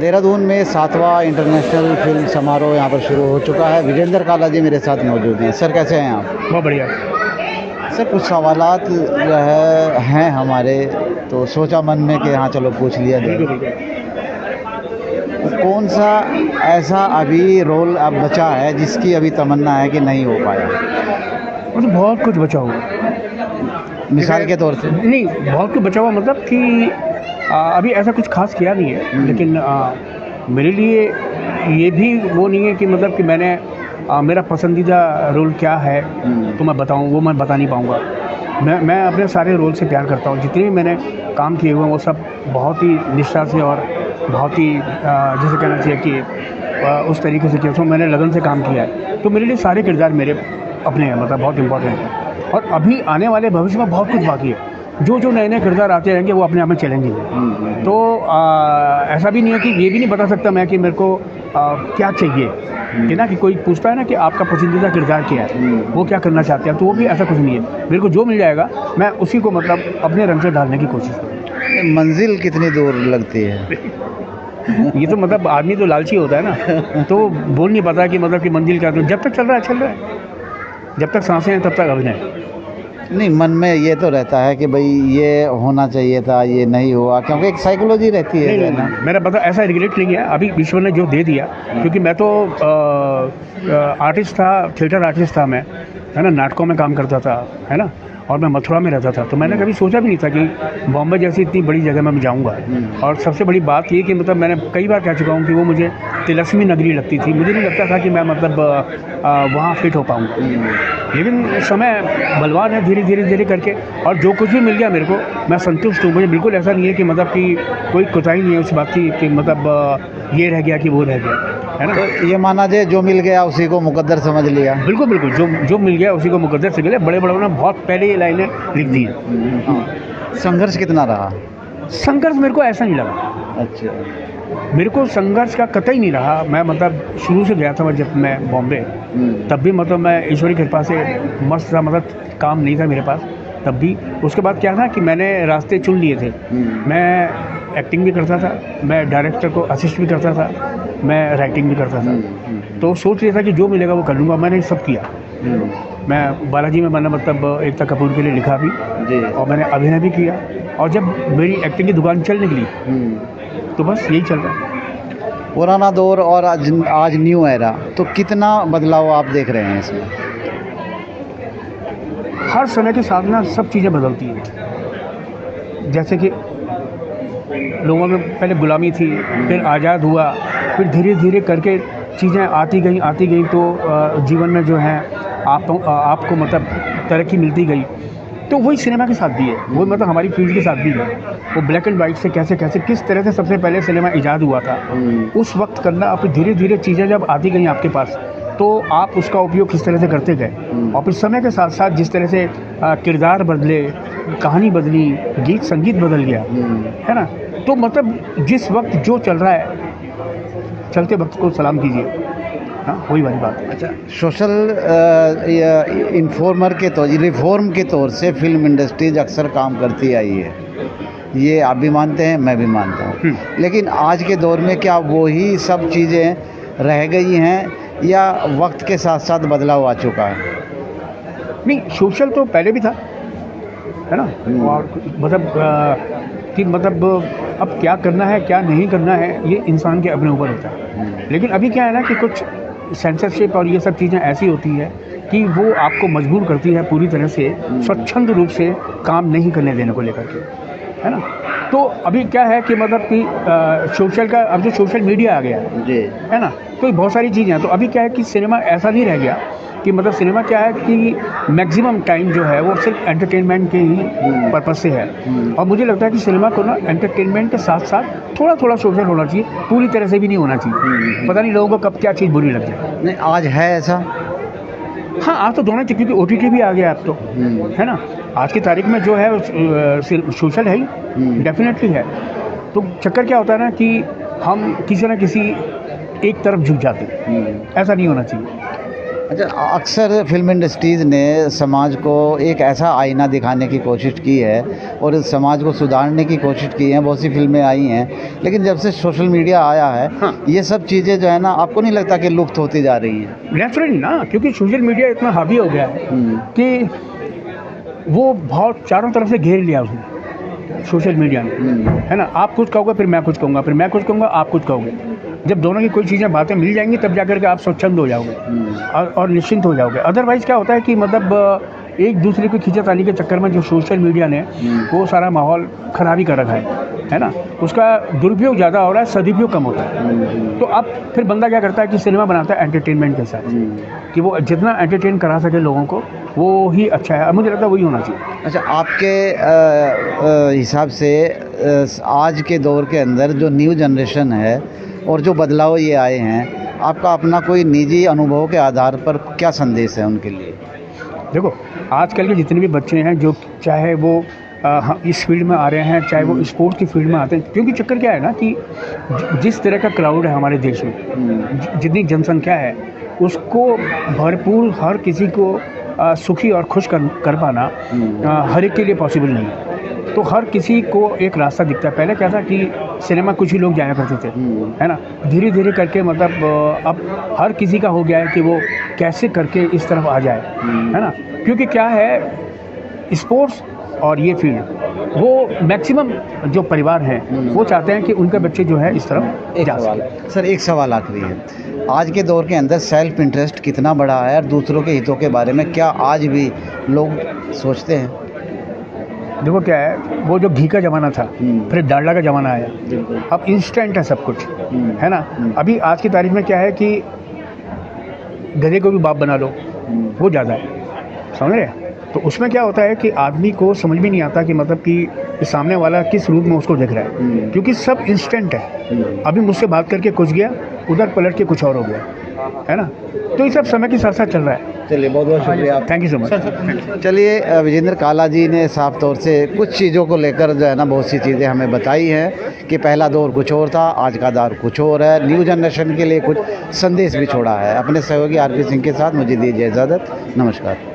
देहरादून में 7वां international film समारोह यहाँ पर शुरू हो चुका है। विजेंद्र काला जी मेरे साथ मौजूद हैं। सर कैसे हैं आप? बहुत बढ़िया। सर कुछ सवालात हैं हमारे, तो सोचा मन में कि हाँ चलो पूछ लिया जाए। कौन सा ऐसा अभी रोल अब बचा है जिसकी अभी तमन्ना है कि नहीं हो पाया? मतलब बहुत कुछ बचा हुआ, मिसाल के तौर से नहीं, बहुत कुछ बचा हुआ मतलब कि अभी ऐसा कुछ खास किया नहीं है, लेकिन मेरे लिए ये भी वो नहीं है कि मतलब कि मैंने मेरा पसंदीदा रोल क्या है तो मैं बताऊं, वो मैं बता नहीं पाऊंगा। मैं अपने सारे रोल से प्यार करता हूं। जितने भी मैंने काम किए हुए हैं वो सब बहुत ही निष्ठा से और बहुत ही जैसे कहना चाहिए कि उस तरीके से किया, तो मैंने लगन से काम किया है। तो मेरे लिए सारे किरदार मेरे अपने हैं, मतलब बहुत इम्पोर्टेंट है। और अभी आने वाले भविष्य में बहुत कुछ बाकी है। जो नए नए किरदार आते रहेंगे वो अपने आप में चैलेंजिंग है। तो ऐसा भी नहीं है कि ये भी नहीं बता सकता मैं कि मेरे को क्या चाहिए, कि ना कि कोई पूछता है ना कि आपका पसंदीदा किरदार क्या है, वो क्या करना चाहते हैं, तो वो भी ऐसा कुछ नहीं है। मेरे को जो मिल जाएगा मैं उसी को मतलब अपने रंग से डालने की कोशिश करूँ। मंजिल कितनी दूर लगती है? ये तो मतलब आदमी तो लालची होता है ना, तो बोल नहीं पाता कि मतलब कि मंजिल क्या। तो जब तक चल रहा है चल रहा है, जब तक सांसें हैं तब तक अभिनय। नहीं, मन में ये तो रहता है कि भाई ये होना चाहिए था, ये नहीं हुआ, क्योंकि एक साइकोलॉजी रहती है। नहीं, मेरा पता ऐसा रिग्रेट नहीं है अभी, ईश्वर ने जो दे दिया। क्योंकि मैं तो आर्टिस्ट था, थिएटर आर्टिस्ट था मैं, है ना, नाटकों में काम करता था, है ना, और मैं मथुरा में रहता था। तो मैंने कभी सोचा भी नहीं था कि बॉम्बे जैसी इतनी बड़ी जगह में मैं जाऊंगा। और सबसे बड़ी बात ये कि मतलब मैंने कई बार कह चुका हूँ कि वो मुझे तिलस्मी नगरी लगती थी। मुझे नहीं लगता था कि मैं मतलब वहाँ फिट हो पाऊँगा। लेकिन समय बलवान है, धीरे धीरे करके, और जो कुछ भी मिल गया मेरे को मैं संतुष्ट हूँ। मुझे बिल्कुल ऐसा नहीं है कि मतलब कि कोई कोताही नहीं है उस बात की कि मतलब ये रह गया कि वो रह गया, है ना। तो ये माना जाए जो मिल गया उसी को मुकद्दर समझ लिया। बिल्कुल बिल्कुल, जो मिल गया उसी को मुकद्दर से मिले। बड़े बड़ों ने बहुत पहले ये लाइनें लिख दी हैं। संघर्ष कितना रहा? संघर्ष मेरे को ऐसा नहीं लगा। अच्छा, मेरे को संघर्ष का कतई नहीं रहा। मैं मतलब शुरू से गया था, जब मैं बॉम्बे, तब भी मतलब मैं ईश्वरी कृपा से मस्त था, मतलब काम नहीं था मेरे पास तब भी। उसके बाद क्या था कि मैंने रास्ते चुन लिए थे। मैं एक्टिंग भी करता था, मैं डायरेक्टर को असिस्ट भी करता था, मैं राइटिंग भी करता था। तो सोच लिया था कि जो मिलेगा वो कर लूँगा। मैंने सब किया। मैं बालाजी में मैंने मतलब एकता कपूर के लिए लिखा भी जी, और मैंने अभिनय भी किया। और जब मेरी एक्टिंग की दुकान चल निकली तो बस यही चल रहा है। पुराना दौर और आज न्यू एरा, तो कितना बदलाव आप देख रहे हैं इसमें? हर समय के साथ ना सब चीज़ें बदलती हैं। जैसे कि लोगों में पहले गुलामी थी, फिर आज़ाद हुआ, फिर धीरे धीरे करके चीज़ें आती गई, तो जीवन में जो है आपको मतलब तरक्की मिलती गई। तो वही सिनेमा के साथ भी है, वो मतलब हमारी फील्ड के साथ भी है। वो ब्लैक एंड वाइट से कैसे किस तरह से सबसे पहले सिनेमा इजाद हुआ था, उस वक्त करना। अब धीरे धीरे चीज़ें जब आती गई आपके पास, तो आप उसका उपयोग किस तरह से करते गए। और फिर समय के साथ साथ जिस तरह से किरदार बदले, कहानी बदली, गीत संगीत बदल गया, है ना। तो मतलब जिस वक्त जो चल रहा है, चलते वक्त को सलाम कीजिए। हाँ, वही वाली बात है। अच्छा, सोशल रिफॉर्म के तौर से फिल्म इंडस्ट्रीज अक्सर काम करती आई है, ये आप भी मानते हैं, मैं भी मानता हूँ। लेकिन आज के दौर में क्या वही सब चीज़ें रह गई हैं या वक्त के साथ साथ बदलाव आ चुका है? नहीं, सोशल तो पहले भी था, है ना। और मतलब कि मतलब अब क्या करना है क्या नहीं करना है ये इंसान के अपने ऊपर होता है। लेकिन अभी क्या है ना कि कुछ सेंसरशिप और ये सब चीज़ें ऐसी होती है कि वो आपको मजबूर करती है पूरी तरह से स्वच्छंद रूप से काम नहीं करने देने को लेकर के, है ना। तो अभी क्या है कि मतलब कि सोशल का, अब जो सोशल मीडिया आ गया है ना, तो बहुत सारी चीज़ें हैं। तो अभी क्या है कि सिनेमा ऐसा नहीं रह गया कि मतलब सिनेमा क्या है कि मैक्सिमम टाइम जो है वो सिर्फ एंटरटेनमेंट के ही पर्पज़ से है। और मुझे लगता है कि सिनेमा को ना एंटरटेनमेंट के साथ साथ थोड़ा सोशल होना चाहिए, पूरी तरह से भी नहीं होना चाहिए। पता नहीं लोगों को कब क्या चीज़ बुरी लग जाए। नहीं, आज है ऐसा? हाँ, आज तो दोनों चाहिए, क्योंकि OTT भी आ गया अब तो, है ना। आज की तारीख में जो है सोशल है ही, डेफिनेटली है। तो चक्कर क्या होता है ना कि हम किसी न किसी एक तरफ झुक जाते हैं। ऐसा नहीं होना चाहिए। अच्छा, अक्सर फिल्म इंडस्ट्रीज़ ने समाज को एक ऐसा आईना दिखाने की कोशिश की है और इस समाज को सुधारने की कोशिश की है, बहुत सी फिल्में आई हैं, लेकिन जब से सोशल मीडिया आया है, हाँ। ये सब चीज़ें जो है ना, आपको नहीं लगता कि लुप्त होती जा रही हैं? नेचुरली ना, क्योंकि सोशल मीडिया इतना हावी हो गया है कि वो बहुत चारों तरफ से घेर लिया उसने, सोशल मीडिया ने, है ना। आप कुछ कहोगे, फिर मैं कुछ कहूँगा, फिर मैं कुछ कहूँगा, आप कुछ कहोगे। जब दोनों की कोई चीज़ें बातें मिल जाएंगी तब जाकर के आप स्वच्छंद हो जाओगे और निश्चिंत हो जाओगे। अदरवाइज़ क्या होता है कि मतलब एक दूसरे को खींचातानी के चक्कर में जो सोशल मीडिया ने वो सारा माहौल ख़राब ही कर रखा है ना। उसका दुरुपयोग ज़्यादा हो रहा है, सदुपयोग कम होता है। तो अब फिर बंदा क्या करता है कि सिनेमा बनाता है एंटरटेनमेंट के साथ, कि वो जितना एंटरटेन करा सके लोगों को वो ही अच्छा है। अब मुझे लगता है वही होना चाहिए। अच्छा, आपके हिसाब से आज के दौर के अंदर जो न्यू जनरेशन है और जो बदलाव ये आए हैं, आपका अपना कोई निजी अनुभव के आधार पर क्या संदेश है उनके लिए? देखो, आजकल के जितने भी बच्चे हैं, जो चाहे वो इस फील्ड में आ रहे हैं, चाहे वो स्पोर्ट्स की फील्ड में आते हैं, क्योंकि चक्कर क्या है ना कि जिस तरह का क्राउड है हमारे देश में, जितनी जनसंख्या है, उसको भरपूर हर किसी को सुखी और खुश कर पाना हर एक के लिए पॉसिबल नहीं है। तो हर किसी को एक रास्ता दिखता है। पहले क्या था कि सिनेमा कुछ ही लोग जाया करते थे, है ना। धीरे धीरे करके मतलब अब हर किसी का हो गया है कि वो कैसे करके इस तरफ आ जाए, है ना। क्योंकि क्या है, स्पोर्ट्स और ये फील्ड, वो मैक्सिमम जो परिवार हैं वो चाहते हैं कि उनके बच्चे जो है इस तरफ जा सकें। सर, एक सवाल आखिरी है, आज के दौर के अंदर सेल्फ इंटरेस्ट कितना बड़ा है और दूसरों के हितों के बारे में क्या आज भी लोग सोचते हैं? देखो क्या है, वो जो घी का ज़माना था, फिर डालडा का ज़माना आया, अब इंस्टेंट है सब कुछ, है ना। अभी आज की तारीख में क्या है कि गधे को भी बाप बना लो, वो ज़्यादा है, समझ रहे। तो उसमें क्या होता है कि आदमी को समझ भी नहीं आता कि मतलब कि सामने वाला किस रूप में उसको देख रहा है, क्योंकि सब इंस्टेंट है। अभी मुझसे बात करके कुछ गया, उधर पलट के कुछ और हो गया, है ना। तो ये सब समय के साथ साथ चल रहा है। चलिए, बहुत बहुत शुक्रिया। Thank you so much. चलिए, विजेंद्र काला जी ने साफ तौर से कुछ चीज़ों को लेकर जो है ना, बहुत सी चीज़ें हमें बताई हैं कि पहला दौर कुछ और था, आज का दौर कुछ और है। न्यू जनरेशन के लिए कुछ संदेश भी छोड़ा है। अपने सहयोगी आरपी सिंह के साथ मुझे दीजिए इजाज़त। नमस्कार।